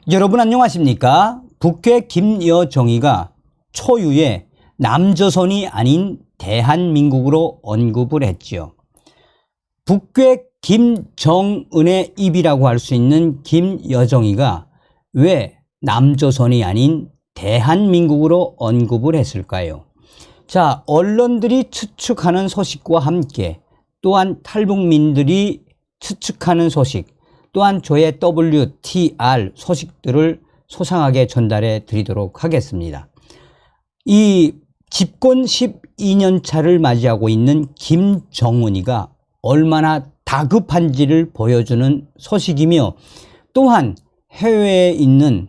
여러분 안녕하십니까? 북괴 김여정이가 초유의 남조선이 아닌 대한민국으로 언급을 했지요. 북괴 김정은의 입이라고 할 수 있는 김여정이가 왜 남조선이 아닌 대한민국으로 언급을 했을까요? 자, 언론들이 추측하는 소식과 함께 또한 탈북민들이 추측하는 소식, 또한 저의 WTR 소식들을 소상하게 전달해 드리도록 하겠습니다. 이 집권 12년 차를 맞이하고 있는 김정은이가 얼마나 다급한지를 보여주는 소식이며, 또한 해외에 있는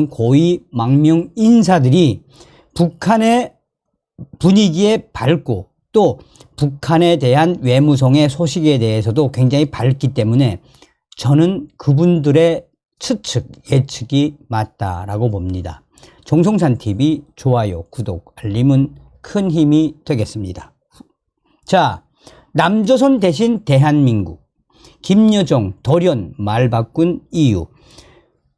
고위 망명 인사들이 북한의 분위기에 밝고 또 북한에 대한 외무성의 소식에 대해서도 굉장히 밝기 때문에 저는 그분들의 추측, 예측이 맞다라고 봅니다. 정성산TV 좋아요, 구독, 알림은 큰 힘이 되겠습니다. 자, 남조선 대신 대한민국. 김여정 돌연 말 바꾼 이유.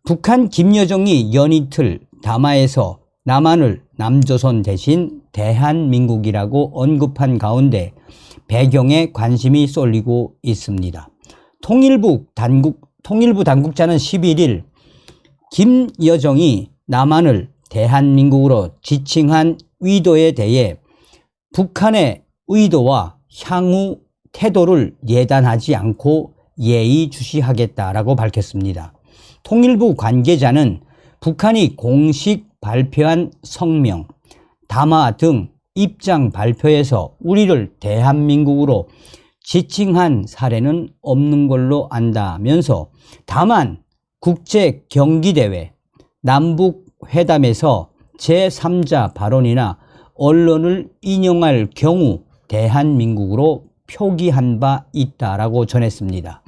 북한 김여정이 연이틀 담화에서 남한을 남조선 대신 대한민국이라고 언급한 가운데 배경에 관심이 쏠리고 있습니다. 통일부 당국자는 11일 김여정이 남한을 대한민국으로 지칭한 의도에 대해 북한의 의도와 향후 태도를 예단하지 않고 예의주시하겠다라고 밝혔습니다. 통일부 관계자는 북한이 공식 발표한 성명, 담화 등 입장 발표에서 우리를 대한민국으로 지칭한 사례는 없는 걸로 안다면서, 다만 국제경기대회, 남북회담에서 제3자 발언이나 언론을 인용할 경우 대한민국으로 표기한 바 있다라고 전했습니다.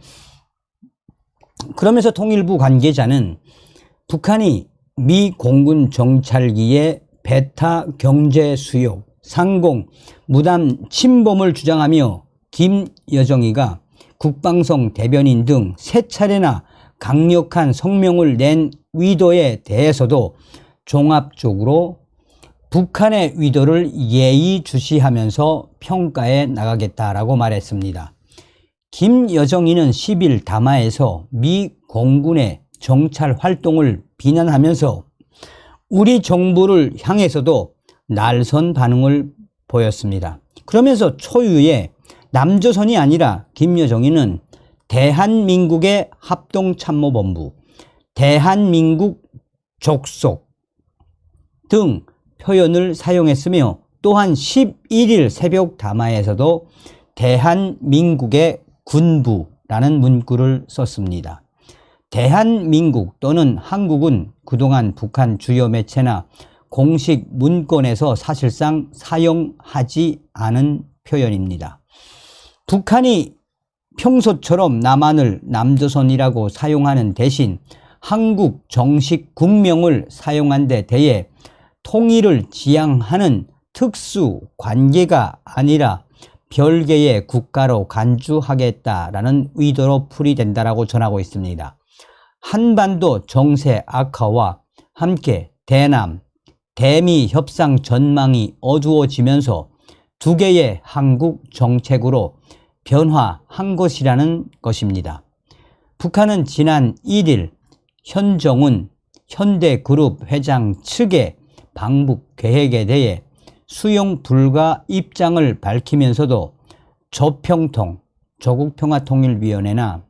그러면서 통일부 관계자는 북한이 미 공군 정찰기의 베타 경제 수용, 상공, 무단 침범을 주장하며 김여정이가 국방성 대변인 등 세 차례나 강력한 성명을 낸 의도에 대해서도 종합적으로 북한의 의도를 예의주시하면서 평가해 나가겠다라고 말했습니다. 김여정이는 10일 담화에서 미 공군의 정찰 활동을 비난하면서 우리 정부를 향해서도 날선 반응을 보였습니다. 그러면서 초유의 남조선이 아니라 김여정이는 대한민국의 합동참모본부, 대한민국 족속 등 표현을 사용했으며, 또한 11일 새벽 담화에서도 대한민국의 군부라는 문구를 썼습니다. 대한민국 또는 한국은 그동안 북한 주요 매체나 공식 문건에서 사실상 사용하지 않은 표현입니다. 북한이 평소처럼 남한을 남조선이라고 사용하는 대신 한국 정식 국명을 사용한 데 대해 통일을 지향하는 특수 관계가 아니라 별개의 국가로 간주하겠다라는 의도로 풀이된다라고 전하고 있습니다. 한반도 정세 악화와 함께 대남, 대미 협상 전망이 어두워지면서 두 개의 한국 정책으로 변화한 것이라는 것입니다. 북한은 지난 1일 현정훈 현대그룹 회장 측의 방북 계획에 대해 수용 불가 입장을 밝히면서도 조평통, 조국평화통일위원회나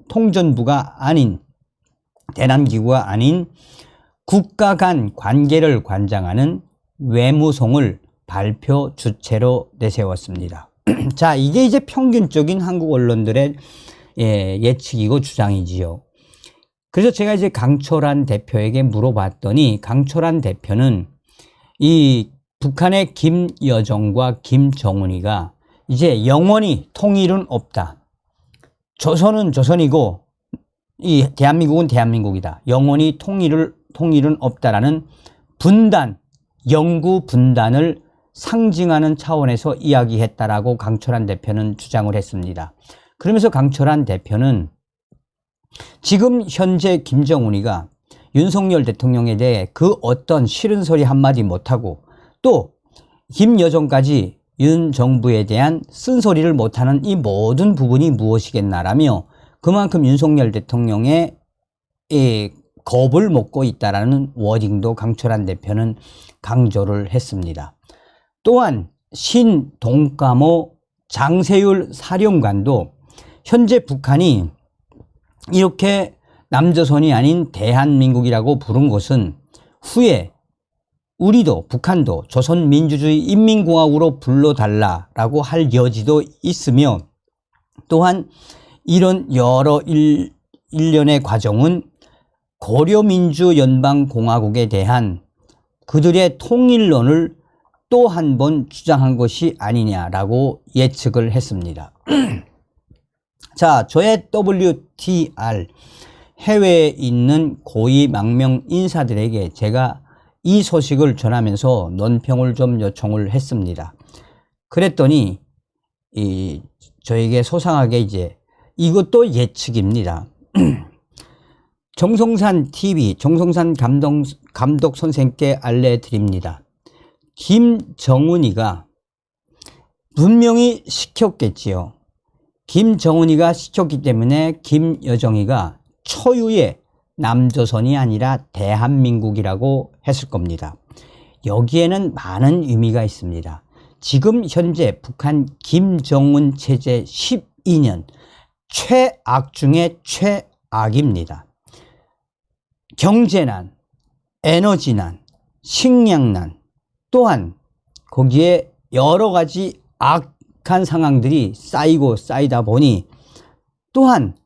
통전부가 아닌, 대남기구가 아닌 국가 간 관계를 관장하는 외무성을 발표 주체로 내세웠습니다. 자, 이게 이제 평균적인 한국 언론들의 예측이고 주장이지요. 그래서 제가 이제 강철한 대표에게 물어봤더니, 강철한 대표는 이 북한의 김여정과 김정은이가 이제 영원히 통일은 없다. 조선은 조선이고 이 대한민국은 대한민국이다. 영원히 통일은 없다라는 분단, 영구 분단을 상징하는 차원에서 이야기했다라고 강철한 대표는 주장을 했습니다. 그러면서 강철한 대표는 지금 현재 김정은이가 윤석열 대통령에 대해 그 어떤 싫은 소리 한마디 못하고 또 김여정까지 윤 정부에 대한 쓴소리를 못하는 이 모든 부분이 무엇이겠나라며 그만큼 윤석열 대통령의 겁을 먹고 있다라는 워딩도 강철한 대표는 강조를 했습니다. 또한 신동까모 장세율 사령관도 현재 북한이 이렇게 남조선이 아닌 대한민국이라고 부른 것은 후에 우리도 북한도 조선민주주의 인민공화국으로 불러달라라고 할 여지도 있으며 또한 이런 여러 일련의 과정은 고려민주연방공화국에 대한 그들의 통일론을 또 한 번 주장한 것이 아니냐라고 예측을 했습니다. 자, 저의 WTR 해외에 있는 고위 망명 인사들에게 제가 이 소식을 전하면서 논평을 좀 요청을 했습니다. 그랬더니 저에게 소상하게 이제 이것도 예측입니다. 정성산 TV, 정성산 감독 선생께 알려드립니다. 김정은이가 분명히 시켰겠지요. 김정은이가 시켰기 때문에 김여정이가 초유의 남조선이 아니라 대한민국이라고 했을 겁니다. 여기에는 많은 의미가 있습니다. 지금 현재 북한 김정은 체제 12년 최악 중에 최악입니다. 경제난, 에너지난, 식량난, 또한 거기에 여러 가지 악한 상황들이 쌓이고 쌓이다 보니 또한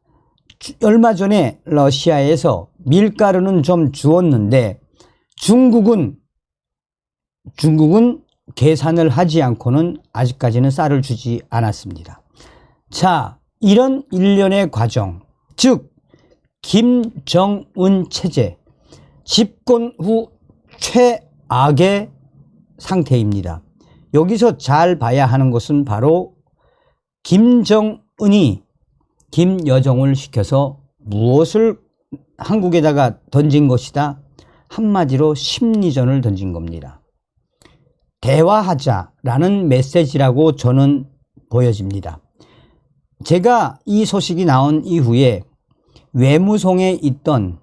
얼마 전에 러시아에서 밀가루는 좀 주었는데 중국은 계산을 하지 않고는 아직까지는 쌀을 주지 않았습니다. 자, 이런 일련의 과정, 즉 김정은 체제 집권 후 최악의 상태입니다. 여기서 잘 봐야 하는 것은 바로 김정은이 김여정을 시켜서 무엇을 한국에다가 던진 것이다? 한마디로 심리전을 던진 겁니다. 대화하자라는 메시지라고 저는 보여집니다. 제가 이 소식이 나온 이후에 외무성에 있던,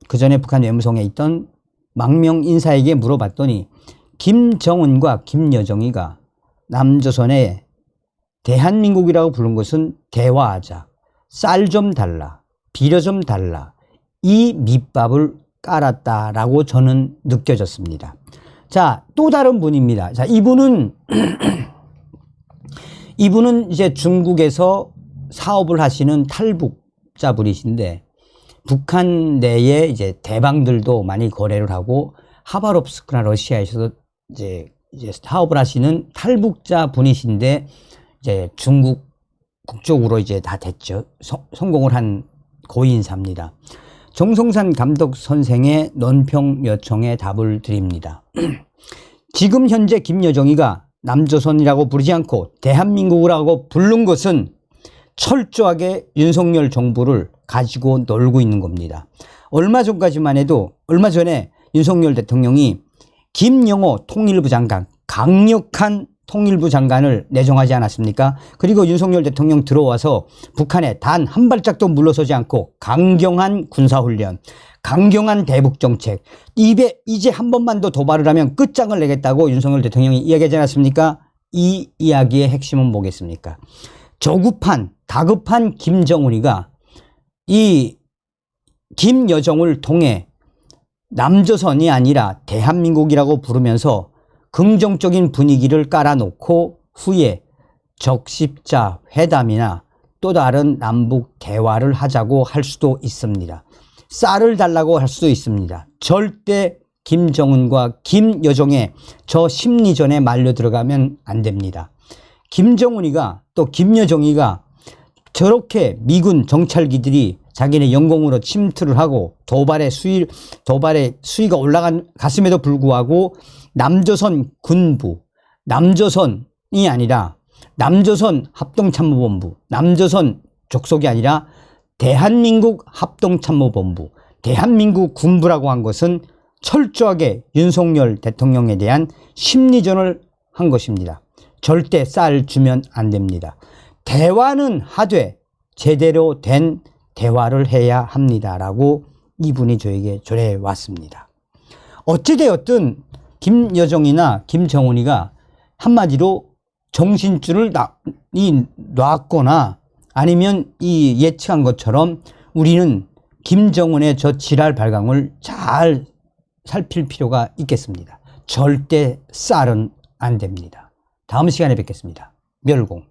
그 전에 북한 외무성에 있던 망명 인사에게 물어봤더니 김정은과 김여정이가 남조선에 대한민국이라고 부른 것은 대화하자, 쌀 좀 달라, 비료 좀 달라, 이 밑밥을 깔았다라고 저는 느껴졌습니다. 자, 또 다른 분입니다. 자, 이분은 이제 중국에서 사업을 하시는 탈북자 분이신데 북한 내에 이제 대방들도 많이 거래를 하고 하바롭스크나 러시아에서도 이제 사업을 하시는 탈북자 분이신데 이제 중국 국적으로 이제 다 됐죠. 성공을 한 고인사입니다. 정성산 감독 선생의 논평 요청에 답을 드립니다. 지금 현재 김여정이가 남조선이라고 부르지 않고 대한민국이라고 부른 것은 철저하게 윤석열 정부를 가지고 놀고 있는 겁니다. 얼마 전에 윤석열 대통령이 김영호 통일부 장관, 강력한 통일부 장관을 내정하지 않았습니까? 그리고 윤석열 대통령 들어와서 북한에 단 한 발짝도 물러서지 않고 강경한 군사훈련, 강경한 대북정책, 이제 한 번만 더 도발을 하면 끝장을 내겠다고 윤석열 대통령이 이야기하지 않았습니까? 이 이야기의 핵심은 뭐겠습니까? 다급한 김정은이가 이 김여정을 통해 남조선이 아니라 대한민국이라고 부르면서 긍정적인 분위기를 깔아놓고 후에 적십자 회담이나 또 다른 남북 대화를 하자고 할 수도 있습니다. 쌀을 달라고 할 수도 있습니다. 절대 김정은과 김여정의 저 심리전에 말려 들어가면 안 됩니다. 김정은이가 또 김여정이가 저렇게 미군 정찰기들이 자기네 영공으로 침투를 하고 도발의 수위가 올라갔음에도 불구하고 남조선 군부, 남조선이 아니라 남조선 합동참모본부, 남조선 족속이 아니라 대한민국 합동참모본부, 대한민국 군부라고 한 것은 철저하게 윤석열 대통령에 대한 심리전을 한 것입니다. 절대 쌀 주면 안 됩니다. 대화는 하되 제대로 된 대화를 해야 합니다라고 이분이 저에게 조례해 왔습니다. 어찌되었든 김여정이나 김정은이가 한마디로 정신줄을 놨거나 아니면 이 예측한 것처럼 우리는 김정은의 저 지랄 발광을 잘 살필 필요가 있겠습니다. 절대 쌀은 안 됩니다. 다음 시간에 뵙겠습니다. 멸공.